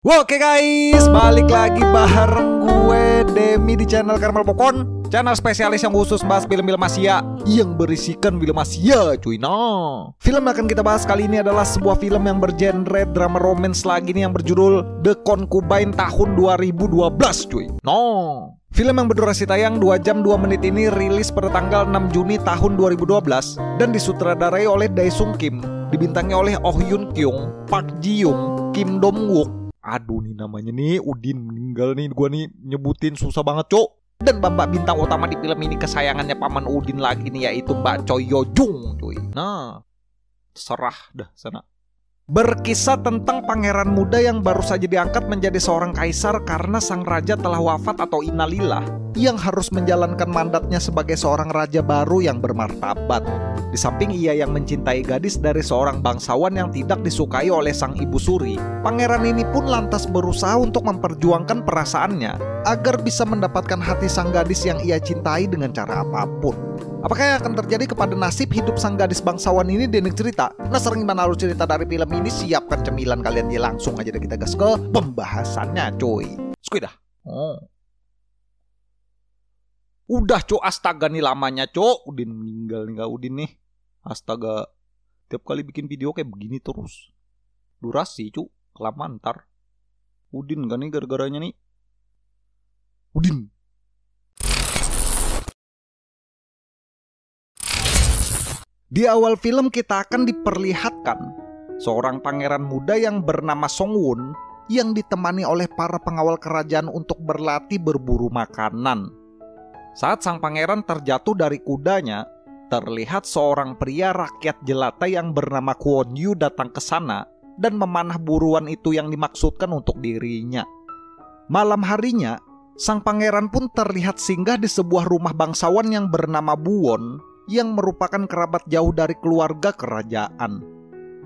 Oke guys, balik lagi bareng gue Demi di channel Karmel Popcorn, channel spesialis yang khusus bahas film-film Asia yang berisikan film Asia cuy. Nah, film yang akan kita bahas kali ini adalah sebuah film yang bergenre drama romance lagi nih, yang berjudul The Concubine tahun 2012 cuy. Nah, film yang berdurasi tayang 2 jam 2 menit ini rilis pada tanggal 6 Juni tahun 2012 dan disutradarai oleh Dae Sung Kim, dibintangi oleh Oh Yoon Kyung, Park Ji Young, Kim Dong Wook. Aduh nih namanya nih, Udin meninggal nih, gua nih nyebutin susah banget cok. Dan mbak bintang utama di film ini kesayangannya paman Udin lagi nih, yaitu Mbak Choi Yo Jung cuy. Nah, serah dah sana. Berkisah tentang pangeran muda yang baru saja diangkat menjadi seorang kaisar karena sang raja telah wafat atau innalillah, yang harus menjalankan mandatnya sebagai seorang raja baru yang bermartabat. Di samping ia yang mencintai gadis dari seorang bangsawan yang tidak disukai oleh sang ibu suri, pangeran ini pun lantas berusaha untuk memperjuangkan perasaannya agar bisa mendapatkan hati sang gadis yang ia cintai dengan cara apapun. Apakah yang akan terjadi kepada nasib hidup sang gadis bangsawan ini di cerita? Nah, sering gimana alur cerita dari film ini? Siapkan cemilan kalian, dia langsung aja deh kita gas ke pembahasannya cuy. Skuy dah. Udah cok, astaga nih lamanya cok. Udin meninggal nih gak Udin nih. Astaga, tiap kali bikin video kayak begini terus. Durasi cok, kelamaan ntar. Udin kan nih gara-garanya nih. Udin. Di awal film kita akan diperlihatkan seorang pangeran muda yang bernama Song Woon yang ditemani oleh para pengawal kerajaan untuk berlatih berburu makanan. Saat sang pangeran terjatuh dari kudanya, terlihat seorang pria rakyat jelata yang bernama Kwon Yu datang ke sana dan memanah buruan itu yang dimaksudkan untuk dirinya. Malam harinya, sang pangeran pun terlihat singgah di sebuah rumah bangsawan yang bernama Buwon, yang merupakan kerabat jauh dari keluarga kerajaan.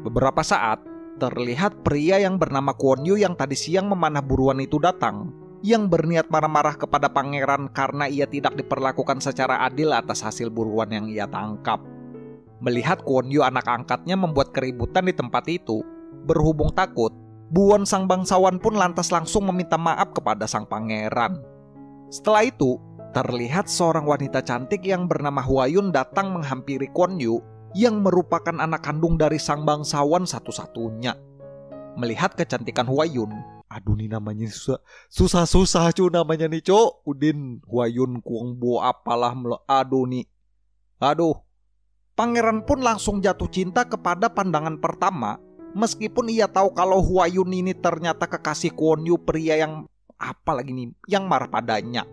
Beberapa saat, terlihat pria yang bernama Kwon Yu yang tadi siang memanah buruan itu datang, yang berniat marah-marah kepada pangeran karena ia tidak diperlakukan secara adil atas hasil buruan yang ia tangkap. Melihat Kwon Yu anak angkatnya membuat keributan di tempat itu, berhubung takut, Buwon sang bangsawan pun lantas langsung meminta maaf kepada sang pangeran. Setelah itu, terlihat seorang wanita cantik yang bernama Hwayun datang menghampiri Kwon Yu yang merupakan anak kandung dari sang bangsawan satu-satunya. Melihat kecantikan Hwayun, aduh nih namanya susah cuy namanya nih cok. Udin, Hwayun, Kwongbo apalah, aduh nih. Aduh. Pangeran pun langsung jatuh cinta kepada pandangan pertama, meskipun ia tahu kalau Hwayun ini ternyata kekasih Kwon Yu, pria yang apalagi nih, yang marah padanya.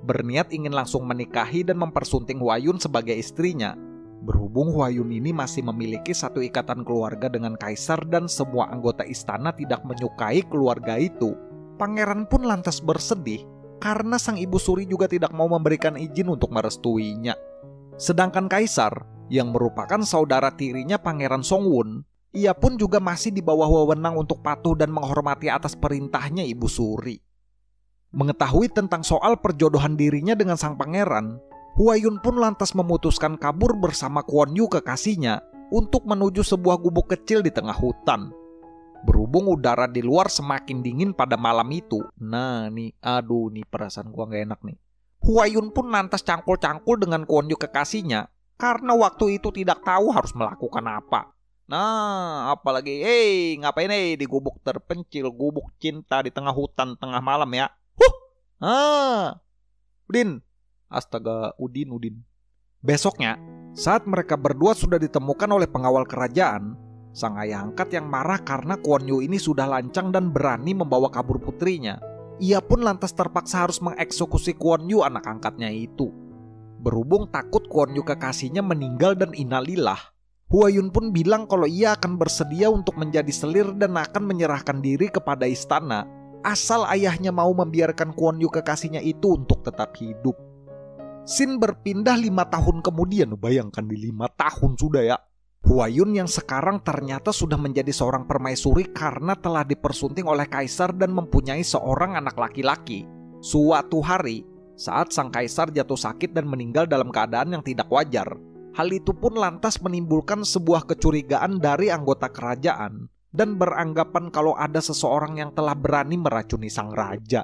Berniat ingin langsung menikahi dan mempersunting Hwayun sebagai istrinya. Berhubung Hwayun ini masih memiliki satu ikatan keluarga dengan kaisar dan semua anggota istana tidak menyukai keluarga itu, pangeran pun lantas bersedih karena sang ibu suri juga tidak mau memberikan izin untuk merestuinya. Sedangkan kaisar, yang merupakan saudara tirinya pangeran Song Woon, ia pun juga masih di bawah wewenang untuk patuh dan menghormati atas perintahnya ibu suri. Mengetahui tentang soal perjodohan dirinya dengan sang pangeran, Hwayun pun lantas memutuskan kabur bersama Kwon Yu kekasihnya untuk menuju sebuah gubuk kecil di tengah hutan. Berhubung udara di luar semakin dingin pada malam itu, nah nih, aduh nih perasaan gua gak enak nih. Hwayun pun lantas cangkul-cangkul dengan Kwon Yu kekasihnya karena waktu itu tidak tahu harus melakukan apa. Nah, apalagi, ngapain di gubuk terpencil, gubuk cinta di tengah hutan tengah malam ya? Udin. Astaga, Udin. Besoknya, saat mereka berdua sudah ditemukan oleh pengawal kerajaan, sang ayah angkat yang marah karena Kwon Yu ini sudah lancang dan berani membawa kabur putrinya, ia pun lantas terpaksa harus mengeksekusi Kwon Yu anak angkatnya itu. Berhubung takut Kwon Yu kekasihnya meninggal dan innalillah, Hwayun pun bilang kalau ia akan bersedia untuk menjadi selir dan akan menyerahkan diri kepada istana, asal ayahnya mau membiarkan Kwon Yu kekasihnya itu untuk tetap hidup. Scene berpindah 5 tahun kemudian. Bayangkan di 5 tahun sudah ya. Hwayun yang sekarang ternyata sudah menjadi seorang permaisuri karena telah dipersunting oleh kaisar dan mempunyai seorang anak laki-laki. Suatu hari, saat sang kaisar jatuh sakit dan meninggal dalam keadaan yang tidak wajar, hal itu pun lantas menimbulkan sebuah kecurigaan dari anggota kerajaan dan beranggapan kalau ada seseorang yang telah berani meracuni sang raja.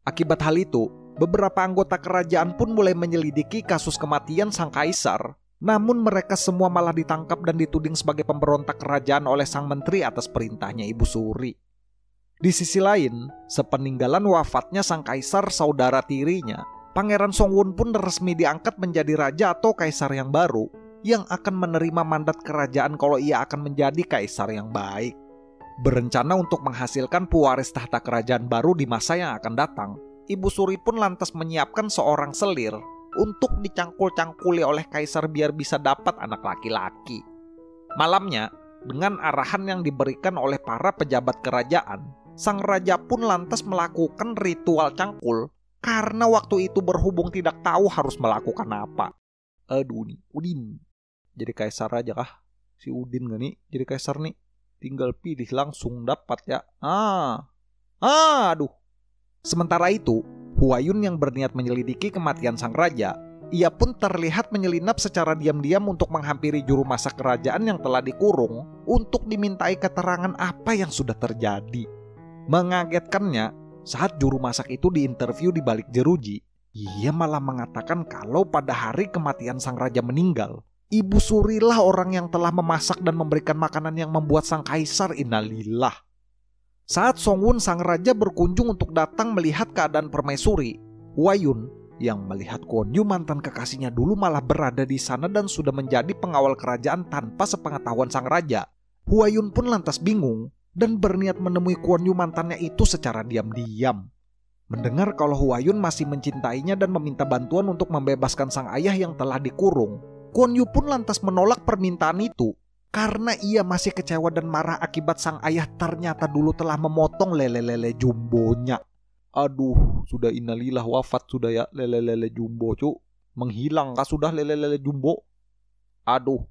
Akibat hal itu, beberapa anggota kerajaan pun mulai menyelidiki kasus kematian sang kaisar. Namun mereka semua malah ditangkap dan dituding sebagai pemberontak kerajaan oleh sang menteri atas perintahnya Ibu Suri. Di sisi lain, sepeninggalan wafatnya sang kaisar saudara tirinya, Pangeran Songwon pun resmi diangkat menjadi raja atau kaisar yang baru yang akan menerima mandat kerajaan kalau ia akan menjadi kaisar yang baik. Berencana untuk menghasilkan pewaris tahta kerajaan baru di masa yang akan datang, Ibu Suri pun lantas menyiapkan seorang selir untuk dicangkul-cangkuli oleh kaisar biar bisa dapat anak laki-laki. Malamnya, dengan arahan yang diberikan oleh para pejabat kerajaan, sang raja pun lantas melakukan ritual cangkul karena waktu itu berhubung tidak tahu harus melakukan apa. Aduh nih, Udin. Jadi kaisar aja kah? Si Udin gak nih jadi kaisar nih? Tinggal pilih langsung dapat ya. Aduh. Sementara itu, Huayun yang berniat menyelidiki kematian sang raja, ia pun terlihat menyelinap secara diam-diam untuk menghampiri juru masak kerajaan yang telah dikurung untuk dimintai keterangan apa yang sudah terjadi. Mengagetkannya, saat juru masak itu diinterview di balik jeruji, ia malah mengatakan kalau pada hari kematian sang raja meninggal, Ibu Surilah orang yang telah memasak dan memberikan makanan yang membuat sang kaisar innalillah. Saat Songwon sang raja berkunjung untuk datang melihat keadaan permaisuri, Huayun yang melihat Kwon Yu mantan kekasihnya dulu malah berada di sana dan sudah menjadi pengawal kerajaan tanpa sepengetahuan sang raja. Huayun pun lantas bingung dan berniat menemui Kwon Yu mantannya itu secara diam-diam. Mendengar kalau Huayun masih mencintainya dan meminta bantuan untuk membebaskan sang ayah yang telah dikurung, Kwon Yu pun lantas menolak permintaan itu karena ia masih kecewa dan marah akibat sang ayah ternyata dulu telah memotong lele-lele jumbonya. Aduh, sudah innalillah wafat sudah ya lele-lele jumbo cu. Menghilang kah sudah lele-lele jumbo? Aduh.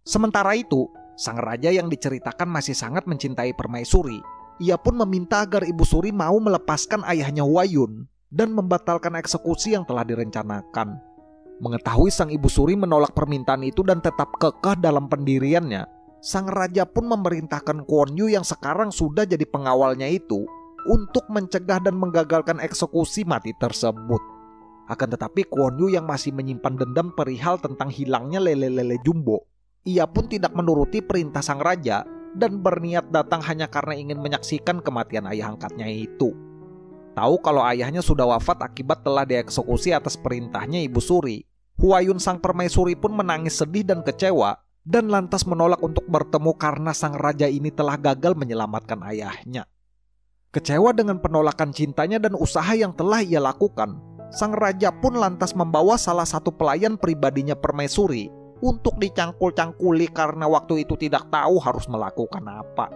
Sementara itu, sang raja yang diceritakan masih sangat mencintai permaisuri. Ia pun meminta agar Ibu Suri mau melepaskan ayahnya Huayun dan membatalkan eksekusi yang telah direncanakan. Mengetahui sang Ibu Suri menolak permintaan itu dan tetap kekeh dalam pendiriannya, sang raja pun memerintahkan Kwon Yu yang sekarang sudah jadi pengawalnya itu untuk mencegah dan menggagalkan eksekusi mati tersebut. Akan tetapi Kwon Yu yang masih menyimpan dendam perihal tentang hilangnya lele-lele jumbo, ia pun tidak menuruti perintah sang raja dan berniat datang hanya karena ingin menyaksikan kematian ayah angkatnya itu. Tahu kalau ayahnya sudah wafat akibat telah dieksekusi atas perintahnya Ibu Suri, Huayun sang permaisuri pun menangis sedih dan kecewa dan lantas menolak untuk bertemu karena sang raja ini telah gagal menyelamatkan ayahnya. Kecewa dengan penolakan cintanya dan usaha yang telah ia lakukan, sang raja pun lantas membawa salah satu pelayan pribadinya permaisuri untuk dicangkul-cangkuli karena waktu itu tidak tahu harus melakukan apa.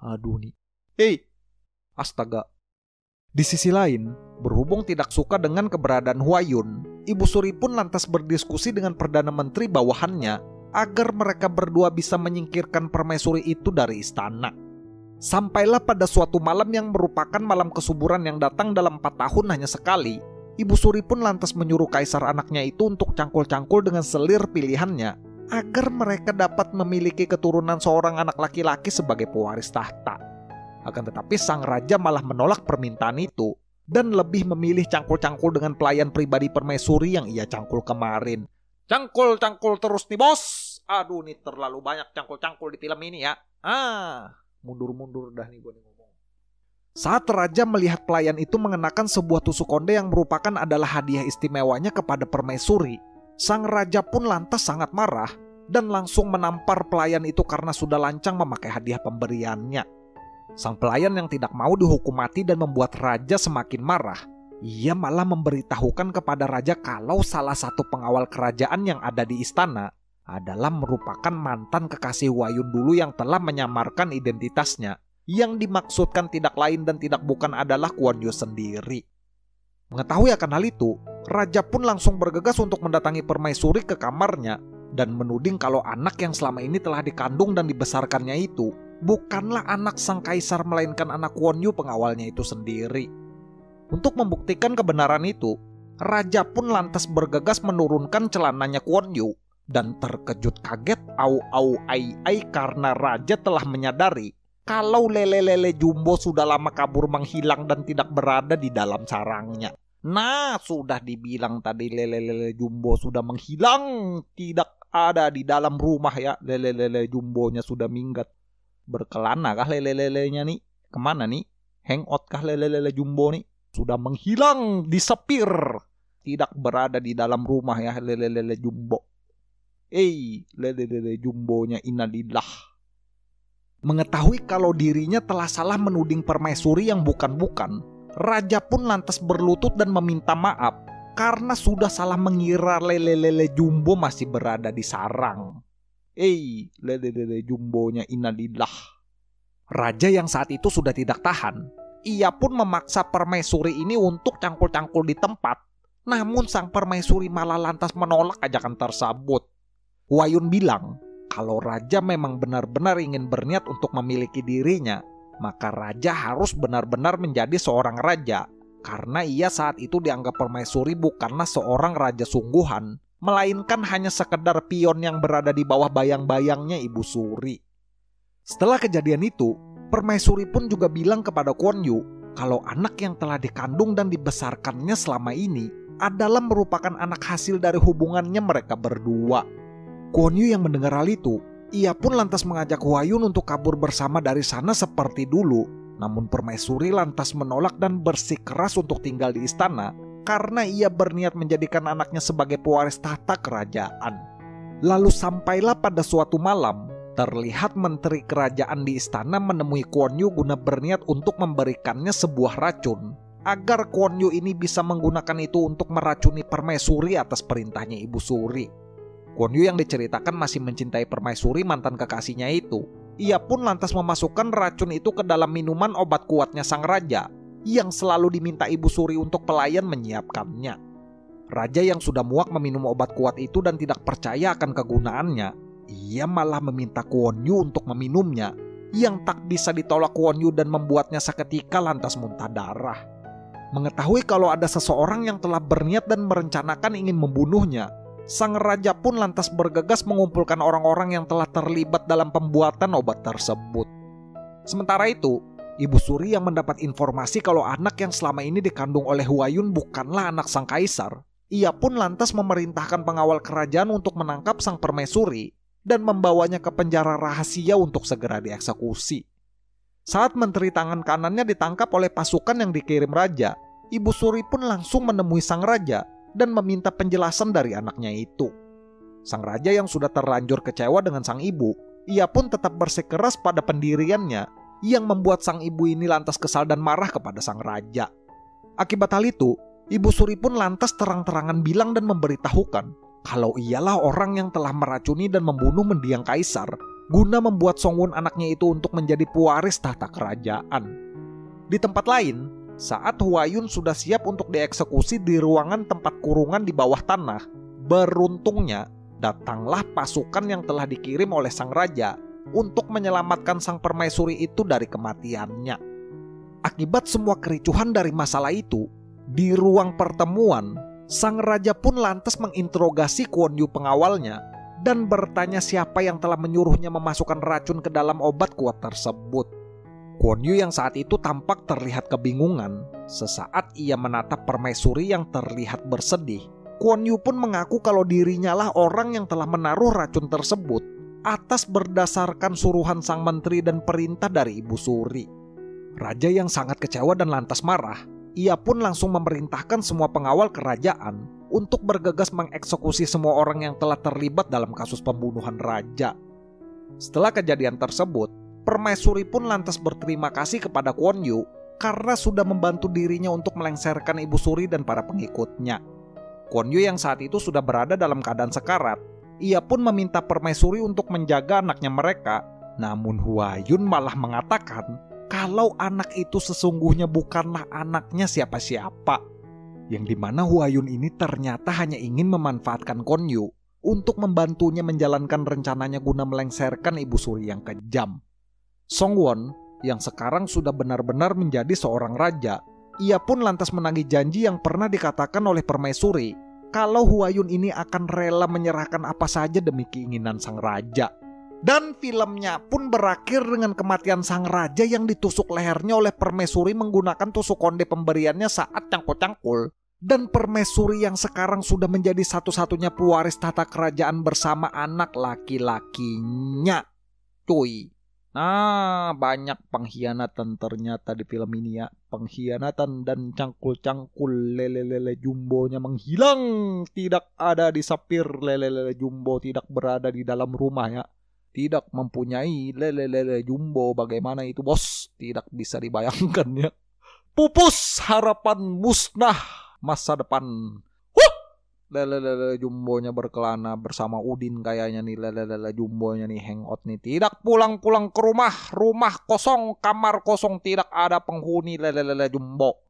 Aduh nih. Astaga. Di sisi lain, berhubung tidak suka dengan keberadaan Huayun, Ibu Suri pun lantas berdiskusi dengan Perdana Menteri bawahannya agar mereka berdua bisa menyingkirkan permaisuri itu dari istana. Sampailah pada suatu malam yang merupakan malam kesuburan yang datang dalam 4 tahun hanya sekali, Ibu Suri pun lantas menyuruh kaisar anaknya itu untuk cangkul-cangkul dengan selir pilihannya agar mereka dapat memiliki keturunan seorang anak laki-laki sebagai pewaris tahta. Akan tetapi sang raja malah menolak permintaan itu dan lebih memilih cangkul-cangkul dengan pelayan pribadi permaisuri yang ia cangkul kemarin. Cangkul-cangkul terus nih bos. Aduh nih terlalu banyak cangkul-cangkul di film ini ya. Mundur-mundur dah nih gue ngomong. Saat raja melihat pelayan itu mengenakan sebuah tusuk konde yang merupakan adalah hadiah istimewanya kepada permaisuri, sang raja pun lantas sangat marah dan langsung menampar pelayan itu karena sudah lancang memakai hadiah pemberiannya. Sang pelayan yang tidak mau dihukum mati dan membuat raja semakin marah, ia malah memberitahukan kepada raja kalau salah satu pengawal kerajaan yang ada di istana adalah merupakan mantan kekasih Huayun dulu yang telah menyamarkan identitasnya, yang dimaksudkan tidak lain dan tidak bukan adalah Kwon Yu sendiri. Mengetahui akan hal itu, raja pun langsung bergegas untuk mendatangi permaisuri ke kamarnya dan menuding kalau anak yang selama ini telah dikandung dan dibesarkannya itu bukanlah anak sang kaisar melainkan anak Kwon Yu pengawalnya itu sendiri. Untuk membuktikan kebenaran itu, raja pun lantas bergegas menurunkan celananya Kwon Yu dan terkejut kaget au ai karena raja telah menyadari kalau lele-lele jumbo sudah lama kabur menghilang dan tidak berada di dalam sarangnya. Nah, sudah dibilang tadi lele-lele jumbo sudah menghilang, tidak ada di dalam rumah ya. Lele-lele jumbonya sudah minggat. Berkelana kah lele-lelenya nih? Kemana nih? Hangout kah lele-lele jumbo nih? Sudah menghilang, disepir. Tidak berada di dalam rumah ya lele-lele jumbo. Lele-lele jumbonya innalillah. Mengetahui kalau dirinya telah salah menuding permaisuri yang bukan-bukan, raja pun lantas berlutut dan meminta maaf karena sudah salah mengira lele-lele jumbo masih berada di sarang. Lele-lele jumbonya innalillah. Raja yang saat itu sudah tidak tahan, ia pun memaksa permaisuri ini untuk cangkul-cangkul di tempat. Namun sang permaisuri malah lantas menolak ajakan tersebut. Huayun bilang, kalau raja memang benar-benar ingin berniat untuk memiliki dirinya, maka raja harus benar-benar menjadi seorang raja. Karena ia saat itu dianggap permaisuri bukanlah seorang raja sungguhan, melainkan hanya sekedar pion yang berada di bawah bayang-bayangnya Ibu Suri. Setelah kejadian itu, permaisuri pun juga bilang kepada Kwon Yu kalau anak yang telah dikandung dan dibesarkannya selama ini adalah merupakan anak hasil dari hubungannya mereka berdua. Kwon Yu yang mendengar hal itu, ia pun lantas mengajak Huayun untuk kabur bersama dari sana seperti dulu. Namun permaisuri lantas menolak dan bersikeras untuk tinggal di istana karena ia berniat menjadikan anaknya sebagai pewaris tahta kerajaan. Lalu sampailah pada suatu malam, terlihat menteri kerajaan di istana menemui Kwon Yu guna berniat untuk memberikannya sebuah racun agar Kwon Yu ini bisa menggunakan itu untuk meracuni permaisuri atas perintahnya Ibu Suri. Kwon Yu yang diceritakan masih mencintai permaisuri mantan kekasihnya itu. Ia pun lantas memasukkan racun itu ke dalam minuman obat kuatnya sang raja yang selalu diminta Ibu Suri untuk pelayan menyiapkannya. Raja yang sudah muak meminum obat kuat itu dan tidak percaya akan kegunaannya, ia malah meminta Kwon Yu untuk meminumnya, yang tak bisa ditolak Kwon Yu dan membuatnya seketika lantas muntah darah. Mengetahui kalau ada seseorang yang telah berniat dan merencanakan ingin membunuhnya, sang raja pun lantas bergegas mengumpulkan orang-orang yang telah terlibat dalam pembuatan obat tersebut. Sementara itu, Ibu Suri yang mendapat informasi kalau anak yang selama ini dikandung oleh Huayun bukanlah anak sang kaisar, ia pun lantas memerintahkan pengawal kerajaan untuk menangkap sang permaisuri dan membawanya ke penjara rahasia untuk segera dieksekusi. Saat menteri tangan kanannya ditangkap oleh pasukan yang dikirim raja, Ibu Suri pun langsung menemui sang raja dan meminta penjelasan dari anaknya itu. Sang raja yang sudah terlanjur kecewa dengan sang ibu, ia pun tetap bersikeras pada pendiriannya yang membuat sang ibu ini lantas kesal dan marah kepada sang raja. Akibat hal itu, Ibu Suri pun lantas terang-terangan bilang dan memberitahukan kalau ialah orang yang telah meracuni dan membunuh mendiang kaisar guna membuat Songwon anaknya itu untuk menjadi pewaris tahta kerajaan. Di tempat lain, saat Huayun sudah siap untuk dieksekusi di ruangan tempat kurungan di bawah tanah, beruntungnya datanglah pasukan yang telah dikirim oleh sang raja untuk menyelamatkan sang permaisuri itu dari kematiannya. Akibat semua kericuhan dari masalah itu, di ruang pertemuan, sang raja pun lantas menginterogasi Kwon Yu pengawalnya dan bertanya siapa yang telah menyuruhnya memasukkan racun ke dalam obat kuat tersebut. Kwon Yu yang saat itu tampak terlihat kebingungan. Sesaat ia menatap permaisuri yang terlihat bersedih, Kwon Yu pun mengaku kalau dirinya lah orang yang telah menaruh racun tersebut atas berdasarkan suruhan sang menteri dan perintah dari Ibu Suri. Raja yang sangat kecewa dan lantas marah, ia pun langsung memerintahkan semua pengawal kerajaan untuk bergegas mengeksekusi semua orang yang telah terlibat dalam kasus pembunuhan raja. Setelah kejadian tersebut, permaisuri pun lantas berterima kasih kepada Kwon Yu karena sudah membantu dirinya untuk melengsarkan Ibu Suri dan para pengikutnya. Kwon Yu yang saat itu sudah berada dalam keadaan sekarat, ia pun meminta permaisuri untuk menjaga anaknya mereka. Namun Huayun malah mengatakan kalau anak itu sesungguhnya bukanlah anaknya siapa-siapa, yang dimana Huayun ini ternyata hanya ingin memanfaatkan Kwon Yu untuk membantunya menjalankan rencananya guna melengsarkan Ibu Suri yang kejam. Songwon yang sekarang sudah benar-benar menjadi seorang raja, ia pun lantas menagih janji yang pernah dikatakan oleh permaisuri kalau Huayun ini akan rela menyerahkan apa saja demi keinginan sang raja. Dan filmnya pun berakhir dengan kematian sang raja yang ditusuk lehernya oleh permaisuri menggunakan tusuk konde pemberiannya saat cangkul-cangkul. Dan permaisuri yang sekarang sudah menjadi satu-satunya pewaris tata kerajaan bersama anak laki-lakinya. Cuy. Nah, banyak pengkhianatan ternyata di film ini ya. Pengkhianatan dan cangkul-cangkul. Lele-lele jumbonya menghilang. Tidak ada di sapir. Lele-lele jumbo tidak berada di dalam rumah ya. Tidak mempunyai lele-lele jumbo. Bagaimana itu bos? Tidak bisa dibayangkan ya. Pupus harapan musnah masa depan. Lele-lele jumbonya berkelana bersama Udin kayaknya nih. Lele-lele jumbonya nih hangout nih. Tidak pulang-pulang ke rumah. Rumah kosong, kamar kosong, tidak ada penghuni. Lele-lele jumbo.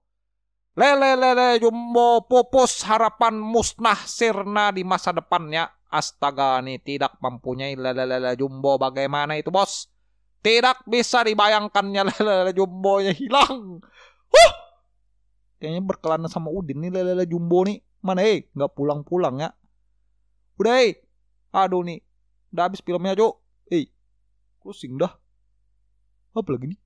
Lele-lele jumbo pupus harapan musnah sirna di masa depannya. Astaga nih, tidak mempunyai lele-lele jumbo. Bagaimana itu bos? Tidak bisa dibayangkannya lele-lele jumbonya hilang. Kayaknya berkelana sama Udin nih lele-lele jumbo nih. Mana nggak pulang-pulang ya. Udah aduh nih. Udah habis filmnya Jo. Closing dah. Apa lagi nih?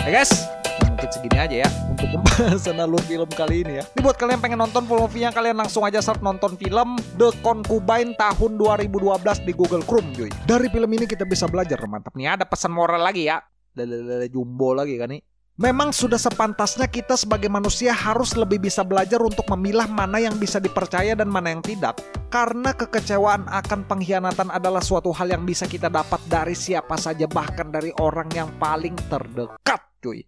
Guys, mungkin segini aja ya untuk pembahasan alur film kali ini ya. Ini buat kalian yang pengen nonton full movie-nya, kalian langsung aja search nonton film The Concubine tahun 2012 di Google Chrome cuy. Dari film ini kita bisa belajar mantap nih, ada pesan moral lagi ya. Lele jumbo lagi kan nih. Memang sudah sepantasnya kita sebagai manusia harus lebih bisa belajar untuk memilah mana yang bisa dipercaya dan mana yang tidak. Karena kekecewaan akan pengkhianatan adalah suatu hal yang bisa kita dapat dari siapa saja, bahkan dari orang yang paling terdekat cuy.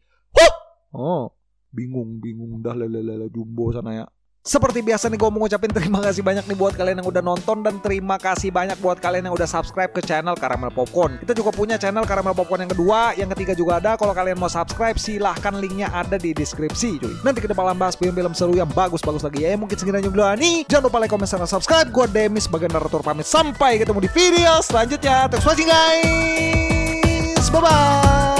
Bingung dah lele jumbo sana ya. Seperti biasa nih gue mau ngucapin terima kasih banyak nih buat kalian yang udah nonton. Dan terima kasih banyak buat kalian yang udah subscribe ke channel Caramel Popcorn. Kita juga punya channel Caramel Popcorn yang kedua, yang ketiga juga ada. Kalau kalian mau subscribe silahkan, linknya ada di deskripsi cuy. Nanti kita bakalan bahas film-film seru yang bagus-bagus lagi ya. Mungkin segini aja dulu nih. Jangan lupa like, comment, dan subscribe. Gue Demis sebagai narator pamit. Sampai ketemu di video selanjutnya. Thanks for watching guys. Bye-bye.